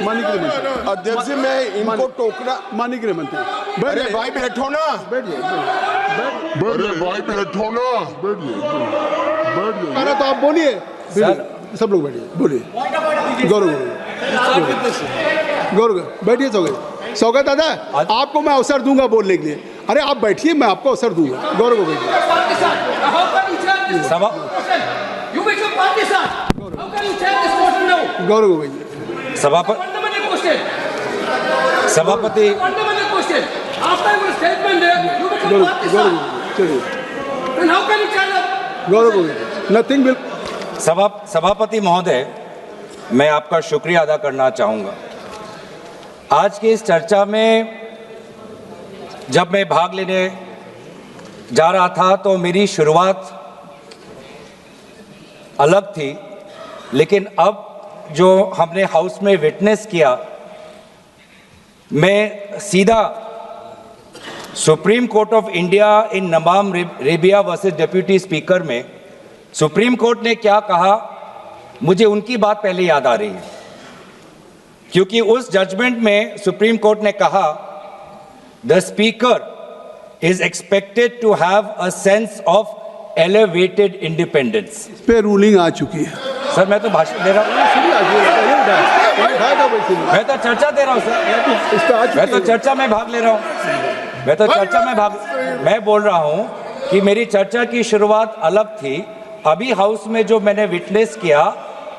मानने के लिए बनते हैं। अध्यक्ष जी मैं इनको टोकना मानने के लिए बनते हैं। अरे भाई बैठो ना, बैठ जाइए, अरे भाई बैठो ना, बैठ जाइए। अरे तो आप बोलिए, सब लोग बैठिए, बोलिए। गौरव बैठिए। सौगत दादा, आपको मैं अवसर दूंगा बोलने के लिए। अरे आप बैठिए, मैं आपको अवसर दूंगा। गौरव को बैठिए। गौरव को बैठिए। सभापति गौरव को नथिंग विल। सभापति महोदय, मैं आपका शुक्रिया अदा करना चाहूँगा। आज की इस चर्चा में जब मैं भाग लेने जा रहा था तो मेरी शुरुआत अलग थी, लेकिन अब जो हमने हाउस में विटनेस किया, मैं सीधा Supreme Court of India in नमाम रेबिया वर्सेस डिप्टी स्पीकर में सुप्रीम कोर्ट ने क्या कहा, मुझे उनकी बात पहले याद आ रही है, क्योंकि उस जजमेंट में सुप्रीम कोर्ट ने कहा the speaker is expected to have a sense of elevated independence. पे रूलिंग आ चुकी है सर, मैं तो भाषण दे रहा हूँ, मैं तो चर्चा दे रहा हूँ सर, मैं तो चर्चा में भाग ले रहा हूँ, मैं बोल रहा हूँ कि मेरी चर्चा की शुरुआत अलग थी। अभी हाउस में जो मैंने विटनेस किया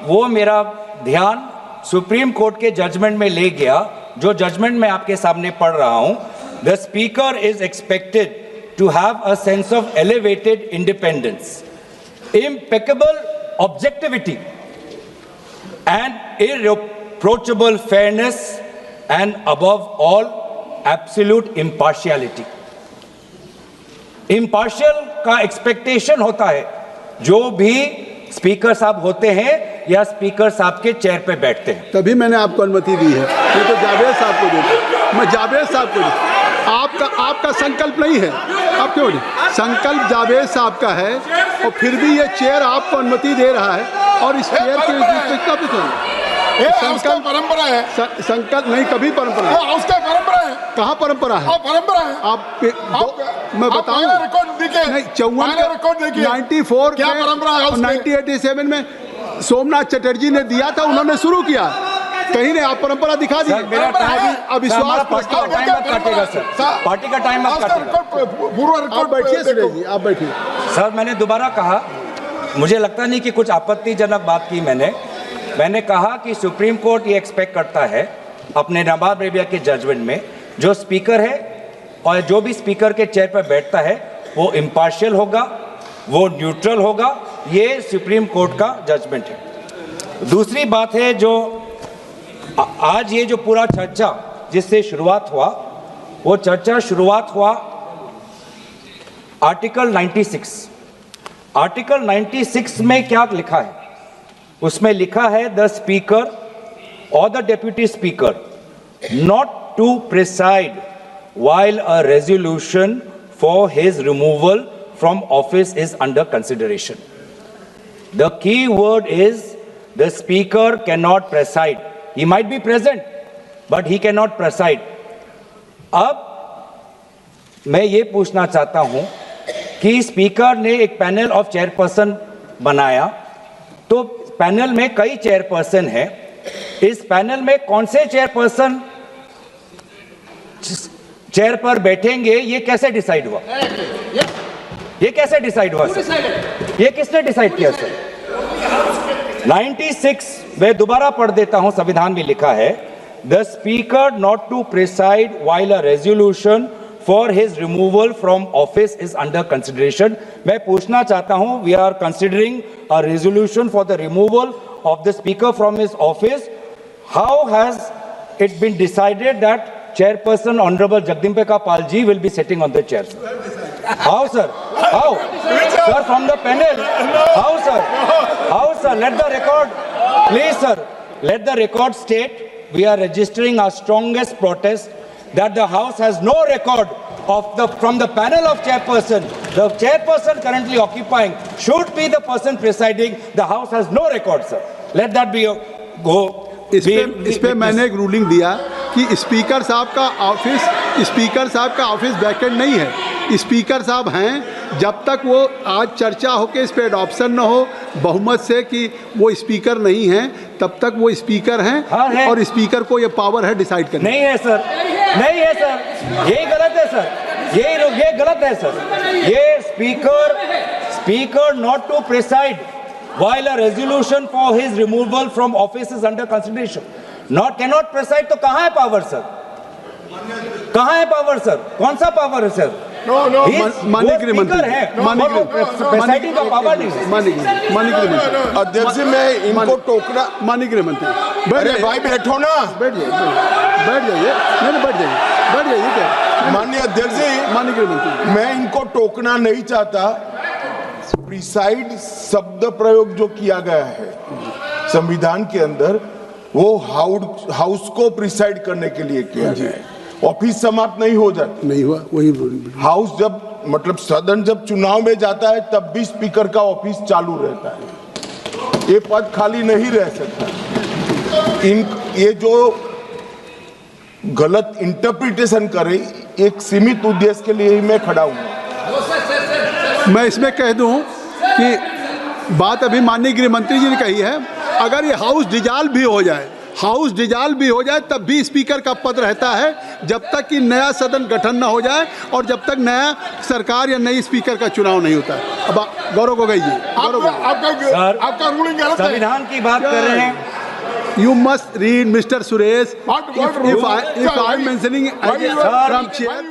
वो मेरा ध्यान सुप्रीम कोर्ट के जजमेंट में ले गया, जो जजमेंट मैं आपके सामने पढ़ रहा हूँ। The speaker is expected to have a sense of elevated independence, impeccable objectivity, and irreproachable fairness, and above all, absolute impartiality. Impartial का expectation होता है जो भी स्पीकर साहब होते हैं या स्पीकर साहब के चेयर पे बैठते हैं। तभी मैंने आपको अनुमति दी है, मैं तो जावेद साहब को देता, मैं जावेद साहब को देता। आपका संकल्प नहीं है, आप क्यों नहीं? संकल्प जावेद साहब का है और फिर भी ये चेयर आपको अनुमति दे रहा है और इस चेयर के संकल्प परंपरा है, संकल्प नहीं, कभी परंपरा है, उसका परंपरा है। कहाँ परंपरा है? परंपरा है। मैं बताऊं नहीं, 94 क्या परंपरा है? 1987 में सोमनाथ चटर्जी ने दिया था, उन्होंने शुरू किया, कहीं ने आप परंपरा दिखा दी। मेरा टाइम अविश्वास पार्टी का टाइम मत काटेगा सर, पार्टी का टाइम मत काटेगा। आप बैठिए सुरेश जी, आप बैठिए। सर, मैंने दोबारा कहा, मुझे लगता नहीं कि कुछ आपत्तिजनक बात की मैंने कहा कि सुप्रीम कोर्ट ये एक्सपेक्ट करता है अपने नवाब रेबिया के जजमेंट में, जो स्पीकर है और जो भी स्पीकर के चेयर पर बैठता है वो इम्पार्शियल होगा, वो न्यूट्रल होगा। ये सुप्रीम कोर्ट का जजमेंट है। दूसरी बात है, जो आज ये जो पूरा चर्चा जिससे शुरुआत हुआ, वो चर्चा शुरुआत हुआ आर्टिकल 96। आर्टिकल 96 में क्या लिखा है? उसमें लिखा है द स्पीकर और the deputy speaker not to preside while a resolution for his removal from office is under consideration. The key word is the speaker cannot preside. He might be present, but he cannot preside. अब मैं ये पूछना चाहता हूं कि speaker ने एक panel of chairperson बनाया, तो पैनल में कई चेयरपर्सन हैं। इस पैनल में कौन से चेयरपर्सन चेयर पर बैठेंगे, ये कैसे डिसाइड हुआ? ये कैसे डिसाइड हुआ सर? ये किसने डिसाइड किया सर? 96 मैं दोबारा पढ़ देता हूं, संविधान में लिखा है the speaker not to preside while a resolution for his removal from office is under consideration. मैं पूछना चाहता हूं, we are considering a resolution for the removal of the speaker from his office. How has it been decided that Chairperson Honorable Jagdimbeka Pal ji will be sitting on the chair, sir? How, sir? How? Sir, from the panel. How, sir? How, sir? Let the record, please, sir. Let the record state we are registering our strongest protest that the House has no record of from the panel of chairperson. The chairperson currently occupying should be the person presiding. The House has no record, sir. Let that be go. इस पे मैंने एक ruling दिया कि speaker साहब का office vacant नहीं है। स्पीकर साहब हैं जब तक वो आज चर्चा हो के इस पे एडॉप्शन न हो बहुमत से कि वो स्पीकर नहीं हैं, तब तक वो स्पीकर हैं। हाँ, है। और स्पीकर को ये पावर है डिसाइड करने। नहीं है सर, नहीं है सर, यही गलत है सर, ये गलत है सर। ये speaker not to preside while a resolution for his removal from office is under consideration, cannot preside, तो कहाँ है पावर सर? कहाँ है पावर सर? कौन सा पावर है सर? माननीय गृह मंत्री है, प्रेसाइडिंग का पावर नहीं है। माननीय गृह मंत्री, अध्यक्ष जी, मैं इनको टोकना। माननीय गृह मंत्री, अरे भाई बैठो ना। बैठ जाइए, बैठ जाइए क्या? माननीय अध्यक्ष जी, माननीय गृह मंत्री, मैं इनको टोकना नहीं चाहता। प्रिसाइड शब्द प्रयोग जो किया गया है संविधान के अंदर, वो हाउस को प्रिसाइड करने के लिए किया गया है। ऑफिस समाप्त नहीं हो जाती, नहीं हुआ वही हाउस जब मतलब सदन जब चुनाव में जाता है तब भी स्पीकर का ऑफिस चालू रहता है, ये पद खाली नहीं रह सकता। ये जो गलत इंटरप्रिटेशन करे, एक सीमित उद्देश्य के लिए ही मैं खड़ा हूं। मैं इसमें कह दूं कि बात अभी माननीय गृह मंत्री जी ने कही है, अगर ये हाउस डिजॉल्व भी हो जाए तब भी स्पीकर का पद रहता है, जब तक कि नया सदन गठन ना हो जाए और जब तक नया सरकार या नई स्पीकर का चुनाव नहीं होता है। अब गौरव गोगोई जी, आपका रूलिंग गलत है। संविधान की बात कर रहे हैं। You must read, Mr. Suresh. If I am mentioning from chair,